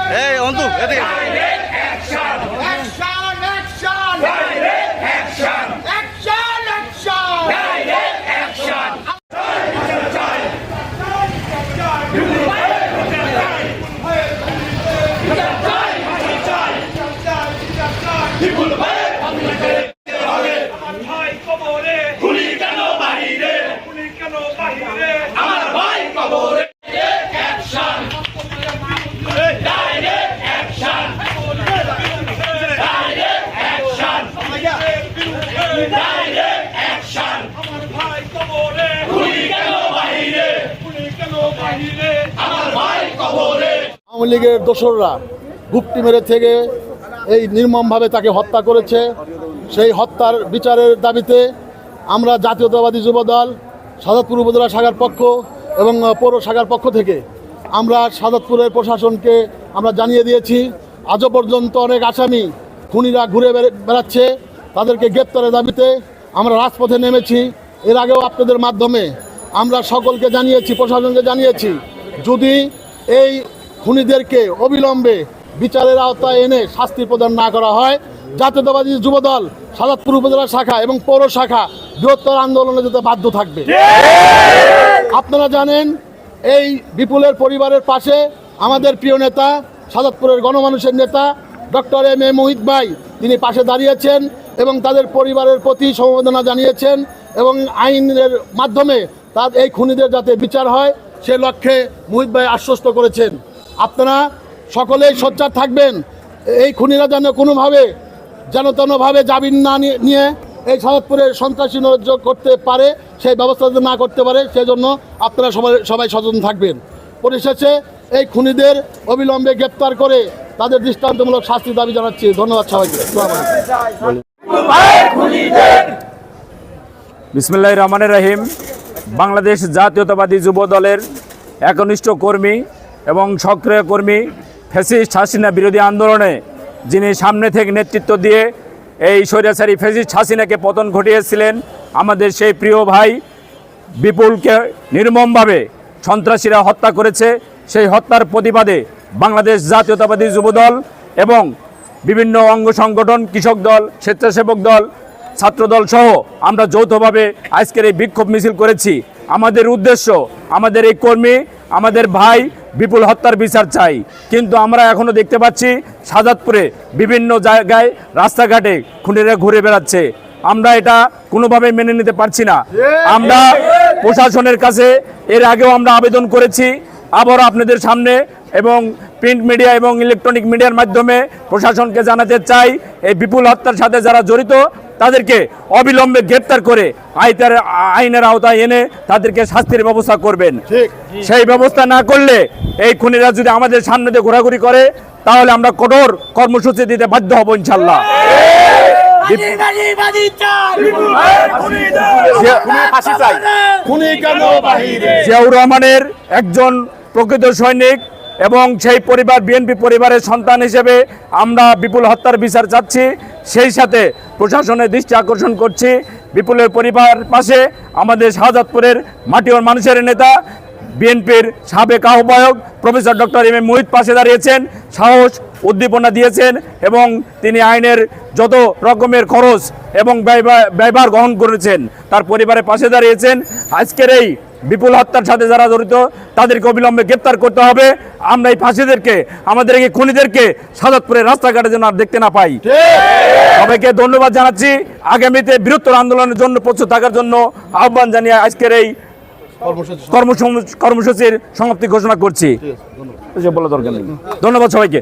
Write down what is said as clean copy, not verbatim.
Hey, on tu, ya tengok. Awami লীগের দোসররা গুপ্তি মেরে থেকে এই নির্মমভাবে তাকে হত্যা করেছে। সেই হত্যার বিচারের দাবিতে আমরা জাতীয়তাবাদী যুবদল সাজাদপুর উপজেলা শাখার পক্ষ এবং পৌর শাখার পক্ষ থেকে আমরা সাজাদপুরের প্রশাসনকে আমরা জানিয়ে দিয়েছি। আজও পর্যন্ত অনেক আসামি খুনিরা ঘুরে বেড়াচ্ছে, তাদেরকে গ্রেপ্তারের দাবিতে আমরা রাজপথে নেমেছি। এর আগেও আপনাদের মাধ্যমে আমরা সকলকে জানিয়েছি, প্রশাসনকে জানিয়েছি, যদি এই খুনিদেরকে অবিলম্বে বিচারের আওতায় এনে শাস্তি প্রদান না করা হয়, জাতীয়তাবাদী যুবদল সাজাদপুর উপজেলা শাখা এবং পৌর শাখা বৃহত্তর আন্দোলনে যেতে বাধ্য থাকবে। আপনারা জানেন, এই বিপুলের পরিবারের পাশে আমাদের প্রিয় নেতা, সাজাদপুরের গণমানুষের নেতা ডক্টর এম এ মোহিত ভাই, তিনি পাশে দাঁড়িয়েছেন এবং তাদের পরিবারের প্রতি সমবেদনা জানিয়েছেন এবং আইনের মাধ্যমে তার এই খুনিদের যাতে বিচার হয় সে লক্ষ্যে মোহিত ভাই আশ্বস্ত করেছেন। আপনারা সকলেই সোচ্চার থাকবেন, এই খুনিরা যেন কোনোভাবে যেনতেনভাবে জামিন না নিয়ে এই সাজাদপুরে সন্ত্রাসী নৈরাজ্য করতে পারে, সেই ব্যবস্থা না করতে পারে, সেজন্য আপনারা সবাই সচেতন থাকবেন। পরিশেষে এই খুনিদের অবিলম্বে গ্রেপ্তার করে তাদের দৃষ্টান্তমূলক শাস্তি দাবি জানাচ্ছি। ধন্যবাদ সবাইকে। বিসমিল্লাহির রহমানির রহিম। বাংলাদেশ জাতীয়তাবাদী যুব দলের একনিষ্ঠ কর্মী এবং সক্রিয় কর্মী, ফ্যাসিস্ট হাসিনা বিরোধী আন্দোলনে যিনি সামনে থেকে নেতৃত্ব দিয়ে এই স্বৈরাচারী ফ্যাসিস্ট হাসিনাকে পতন ঘটিয়েছিলেন, আমাদের সেই প্রিয় ভাই বিপুলকে নির্মমভাবে সন্ত্রাসীরা হত্যা করেছে। সেই হত্যার প্রতিবাদে বাংলাদেশ জাতীয়তাবাদী যুবদল এবং বিভিন্ন অঙ্গ সংগঠন, কৃষক দল, স্বেচ্ছাসেবক দল, ছাত্রদল সহ আমরা যৌথভাবে আজকের এই বিক্ষোভ মিছিল করেছি। আমাদের উদ্দেশ্য, আমাদের এই কর্মী, আমাদের ভাই বিপুল হত্যার বিচার চাই। কিন্তু আমরা এখনও দেখতে পাচ্ছি সাজাদপুরে বিভিন্ন জায়গায় রাস্তাঘাটে খুনিরা ঘুরে বেড়াচ্ছে। আমরা এটা কোনোভাবে মেনে নিতে পারছি না। আমরা প্রশাসনের কাছে এর আগেও আমরা আবেদন করেছি, আবারও আপনাদের সামনে এবং প্রিন্ট মিডিয়া এবং ইলেকট্রনিক মিডিয়ার মাধ্যমে প্রশাসনকে জানাতে চাই, এই বিপুল হত্যার সাথে যারা জড়িত তাদেরকে অবিলম্বে গ্রেপ্তার করে আইনের আওতায় এনে তাদেরকে শাস্তির ব্যবস্থা করবেন। সেই ব্যবস্থা না করলে এই খুনিরা যদি আমাদের সামনে দিয়ে ঘোরাঘুরি করে তাহলে আমরা কঠোর কর্মসূচি দিতে বাধ্য হব ইনশাল্লাহ। জিয়াউর রহমানের একজন প্রকৃত সৈনিক এবং সেই পরিবার বিএনপি পরিবারের সন্তান হিসেবে আমরা বিপুল হত্যার বিচার চাচ্ছি। সেই সাথে প্রশাসনের দৃষ্টি আকর্ষণ করছি, বিপুলের পরিবার পাশে আমাদের শাহজাদপুরের মাটির মানুষের নেতা বিএনপির সাবেক আহ্বায়ক প্রফেসর ডক্টর এম এ মোহিত পাশে দাঁড়িয়েছেন, সাহস উদ্দীপনা দিয়েছেন এবং তিনি আইনের যত রকমের খরচ এবং ব্যয়ভার গ্রহণ করেছেন, তার পরিবারের পাশে দাঁড়িয়েছেন। আজকের এই বিপুল হত্যার সাথে যারা জড়িত তাদেরকে অবিলম্বে গ্রেপ্তার করতে হবে। আমরা এই ফাঁসিদেরকে, আমাদের এই খুনিদেরকে সাজাদপুরের রাস্তাঘাটে যেন আর দেখতে না পাই। সবাইকে ধন্যবাদ জানাচ্ছি। আগামীতে বৃহত্তর আন্দোলনের জন্য প্রস্তুত থাকার জন্য আহ্বান জানিয়ে আজকের এই কর্মসূচির সমাপ্তি ঘোষণা করছি। বলা দরকার নেই। ধন্যবাদ সবাইকে।